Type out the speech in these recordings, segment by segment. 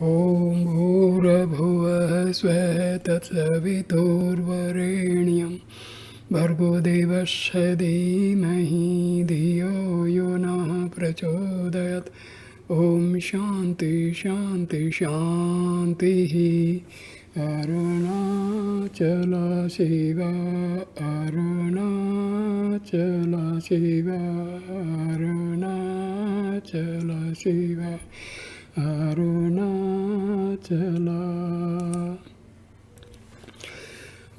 ॐ भूर्भुवः स्वः तत्सवितुर्वरेण्यं भर्गो देवस्य धीमहि धियो यो नः प्रचोदयात्। ॐ शान्ति शान्ति शान्तिः। अरुणाचल शिव अरुणाचल शिव अरुणाचल शिव अरुणाचला।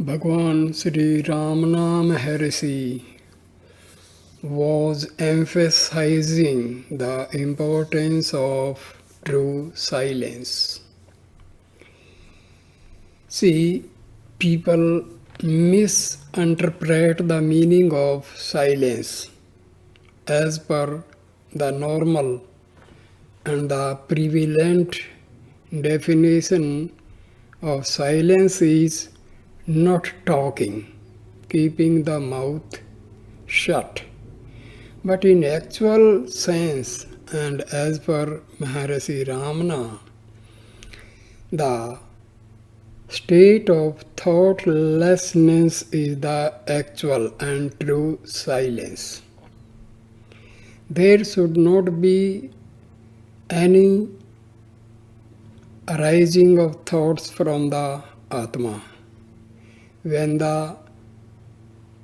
भगवान श्री रामना महर्षि was emphasizing the importance of true silence. See, people misinterpret the meaning of silence as per the normal and the prevalent definition of silence is not talking, keeping the mouth shut. But in actual sense, and as per Maharshi Ramana, the state of thoughtlessness is the actual and true silence. There should not be any arising of thoughts from the Atma. When the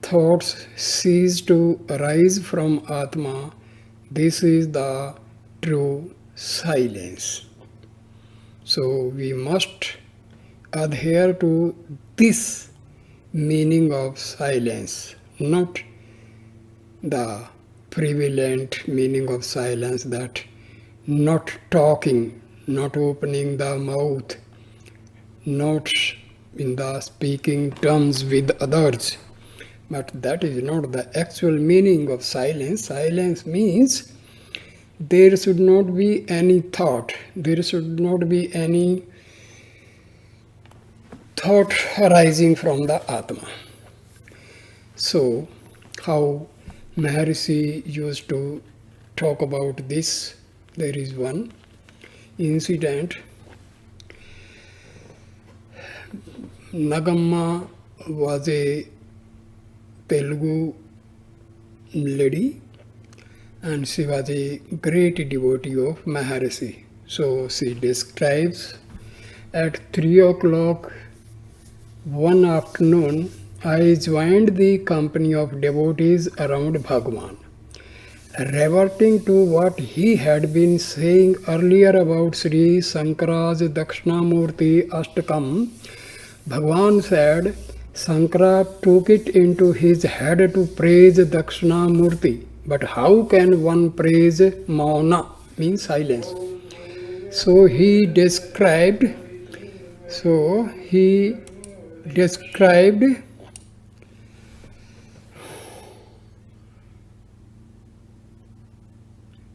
thoughts cease to arise from Atma, this is the true silence. So we must adhere to this meaning of silence, not the prevalent meaning of silence that not talking, not opening the mouth, not in the speaking terms with others. But that is not the actual meaning of silence. Silence means there should not be any thought, there should not be any thought arising from the Atma. So, how Maharshi used to talk about this? There is one incident. Nagamma was a Telugu lady and she was a great devotee of Maharshi. So she describes, at 3 o'clock one afternoon, I joined the company of devotees around Bhagwan. Reverting to what he had been saying earlier about Sri Shankara's Dakshinamurti Ashtakam, Bhagwan said Shankara took it into his head to praise Dakshinamurti. But how can one praise Mauna, means silence? So he described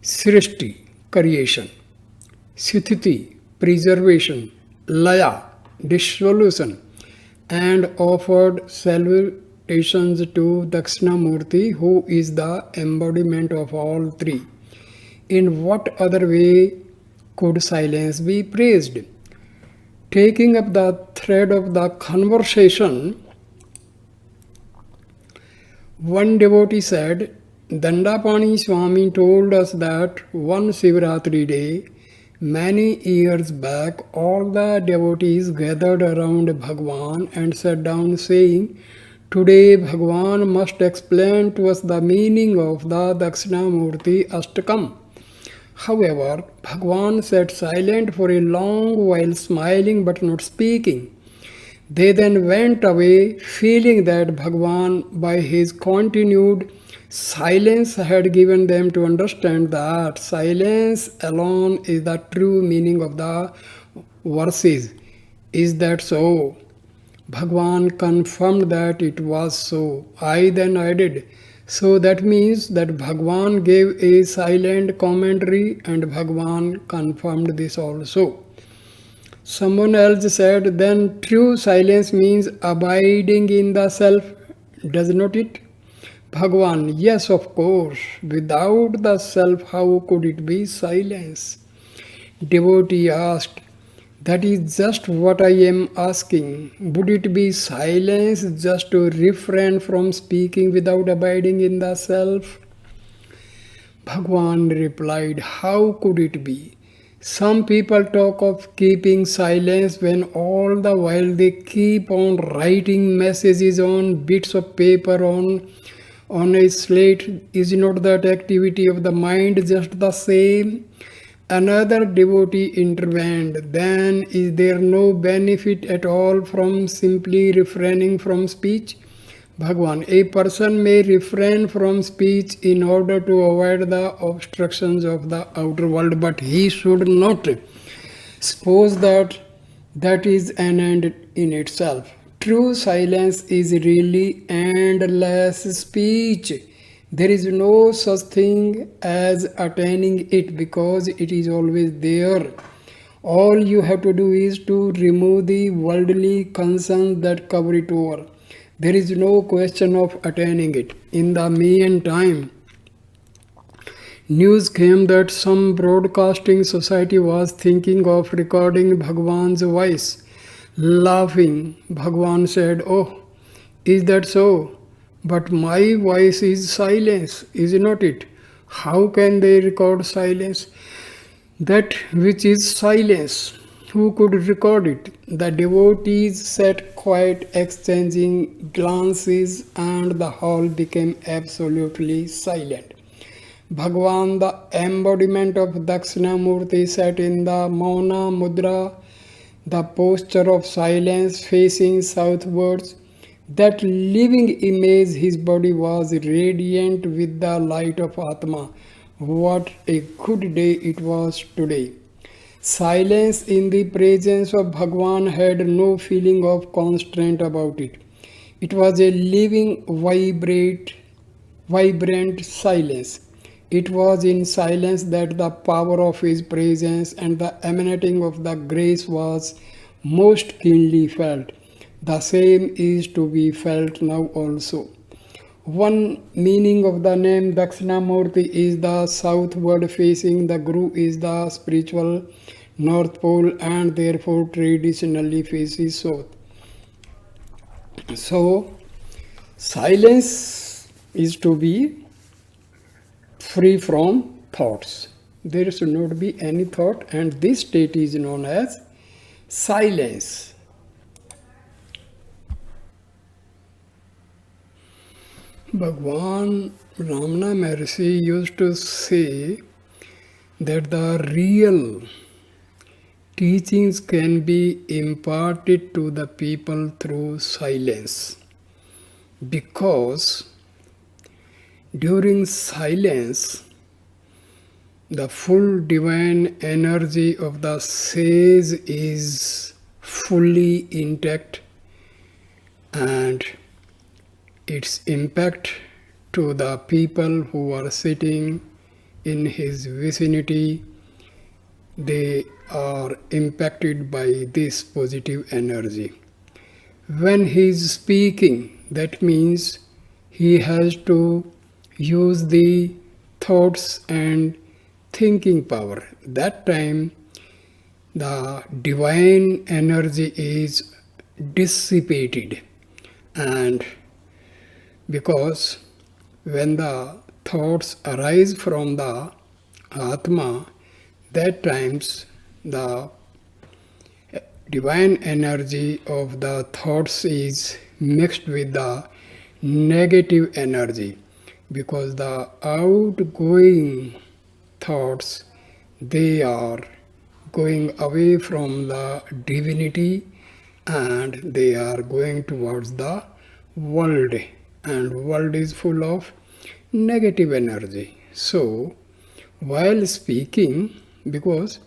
Srishti, creation, Sthiti, preservation, Laya, dissolution, and offered salutations to Dakshinamurti, who is the embodiment of all three. In what other way could silence be praised? Taking up the thread of the conversation, one devotee said, Dandapani Swami told us that one Shivaratri day, many years back, all the devotees gathered around Bhagwan and sat down saying, Today Bhagwan must explain to us the meaning of the Dakshinamurti Ashtakam. However, Bhagwan sat silent for a long while, smiling but not speaking. They then went away, feeling that Bhagwan, by his continued silence, had given them to understand that silence alone is the true meaning of the verses. Is that so? Bhagwan confirmed that it was so. I then added, so that means that Bhagwan gave a silent commentary and Bhagwan confirmed this also. Someone else said, then true silence means abiding in the self, does not it? Bhagwan, yes, of course. Without the self, how could it be silence? Devotee asked, That is just what I am asking. Would it be silence just to refrain from speaking without abiding in the self? Bhagwan replied, how could it be? Some people talk of keeping silence when all the while they keep on writing messages on bits of paper on a slate. Is not that activity of the mind just the same? Another devotee intervened. Then is there no benefit at all from simply refraining from speech? Bhagwan, a person may refrain from speech in order to avoid the obstructions of the outer world, but he should not suppose that that is an end in itself. True silence is really endless speech. There is no such thing as attaining it because it is always there. All you have to do is to remove the worldly concerns that cover it over. There is no question of attaining it. In the meantime, news came that some broadcasting society was thinking of recording Bhagwan's voice. Laughing, Bhagwan said, oh, is that so? But my voice is silence, is not it? How can they record silence? That which is silence, who could record it? The devotees sat quiet, exchanging glances, and the hall became absolutely silent. Bhagwan, the embodiment of Dakshinamurti, sat in the Mauna Mudra, the posture of silence facing southwards. That living image, his body was radiant with the light of Atma. What a good day it was today. Silence in the presence of Bhagwan had no feeling of constraint about it. It was a living, vibrant silence. It was in silence that the power of his presence and the emanating of the grace was most keenly felt. The same is to be felt now also. One meaning of the name Dakshinamurti is the southward facing. The Guru is the spiritual North Pole and therefore traditionally faces south. So, silence is to be free from thoughts. There should not be any thought, and this state is known as silence. Bhagwan Ramana Maharshi used to say that the real teachings can be imparted to the people through silence, because during silence the full divine energy of the sage is fully intact, and its impact to the people who are sitting in his vicinity, they are impacted by this positive energy. When he is speaking, that means he has to use the thoughts and thinking power. That time the divine energy is dissipated, and because when the thoughts arise from the Atma, that times the divine energy of the thoughts is mixed with the negative energy, because the outgoing thoughts, they are going away from the divinity and they are going towards the world, and world is full of negative energy. So while speaking, because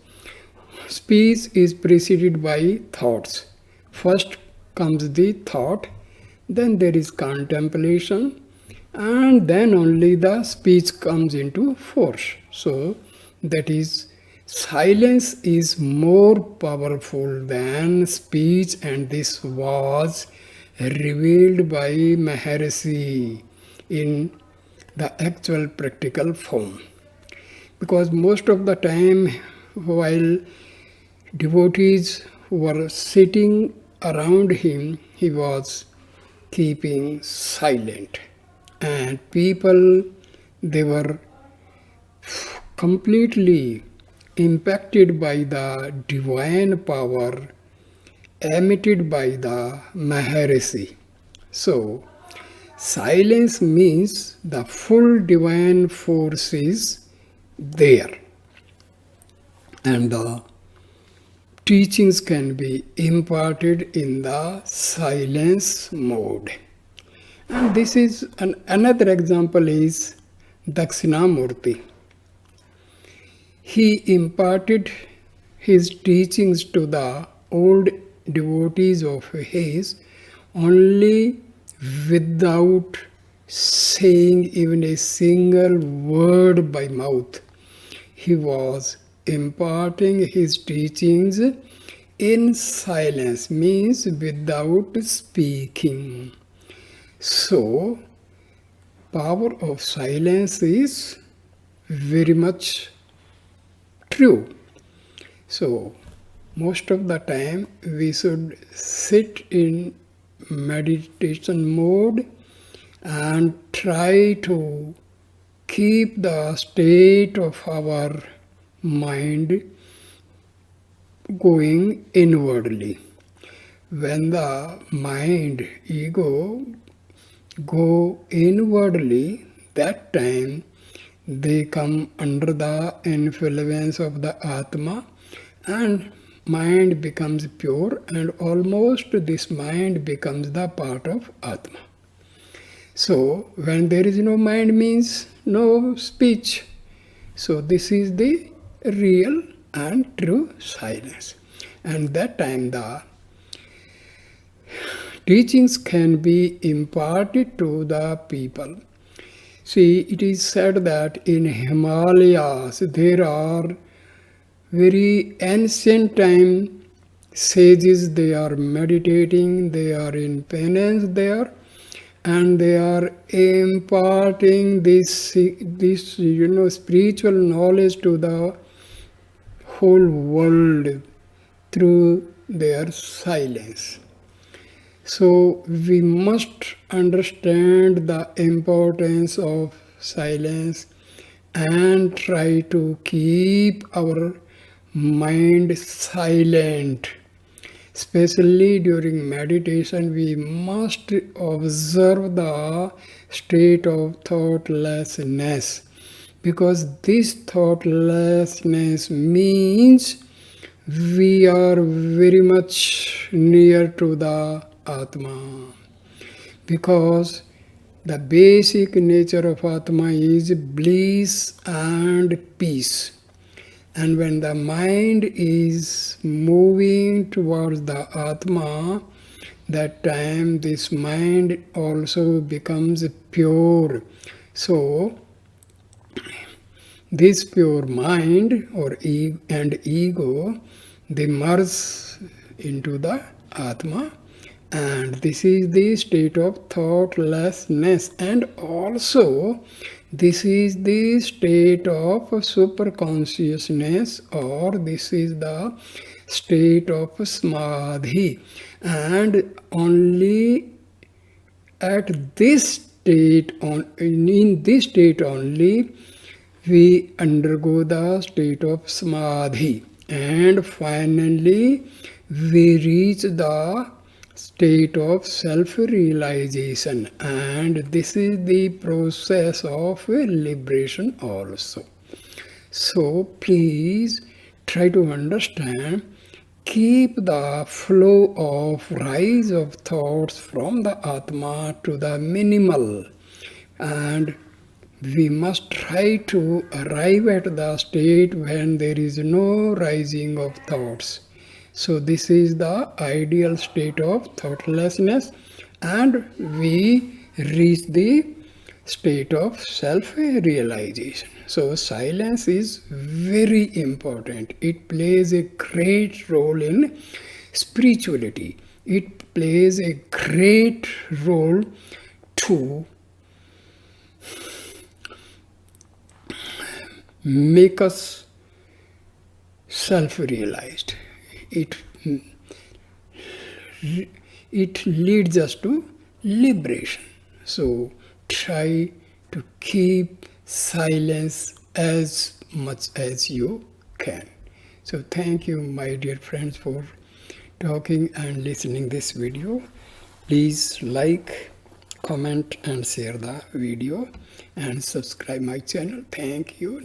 speech is preceded by thoughts, first comes the thought, then there is contemplation, and then only the speech comes into force. So that is, silence is more powerful than speech, and this was revealed by Maharshi in the actual practical form. Because most of the time, while devotees were sitting around him, he was keeping silent. And people, they were completely impacted by the divine power emitted by the Maharshi. So, silence means the full divine force is there, and the teachings can be imparted in the silence mode. And this is another example is Dakshinamurti. He imparted his teachings to the old devotees of his only without saying even a single word by mouth. He was imparting his teachings in silence, means without speaking. So, power of silence is very much true. So, most of the time we should sit in meditation mode and try to keep the state of our mind going inwardly. When the mind, ego, go inwardly, that time they come under the influence of the Atma, and mind becomes pure, and almost this mind becomes the part of Atma. So when there is no mind means no speech. So this is the real and true silence. And that time the teachings can be imparted to the people. See, it is said that in Himalayas there are very ancient time sages, they are meditating, they are in penance there, and they are imparting this spiritual knowledge to the whole world through their silence. So we must understand the importance of silence and try to keep our mind silent. Especially during meditation, we must observe the state of thoughtlessness, because this thoughtlessness means we are very much near to the Atma, because the basic nature of Atma is bliss and peace. And when the mind is moving towards the Atma, that time this mind also becomes pure. So, this pure mind and ego, they merge into the Atma, and this is the state of thoughtlessness, and also this is the state of superconsciousness, or this is the state of samadhi. And only at this state, in this state only, we undergo the state of samadhi, and finally we reach the state of self-realization, and this is the process of liberation also. So please try to understand, keep the flow of rise of thoughts from the Atma to the minimal, and we must try to arrive at the state when there is no rising of thoughts. So this is the ideal state of thoughtlessness, and we reach the state of self-realization. So silence is very important. It plays a great role in spirituality. It plays a great role to make us self-realized. it leads us to liberation. So try to keep silence as much as you can. So thank you, my dear friends, for talking and listening this video. Please like, comment and share the video and subscribe my channel. Thank you.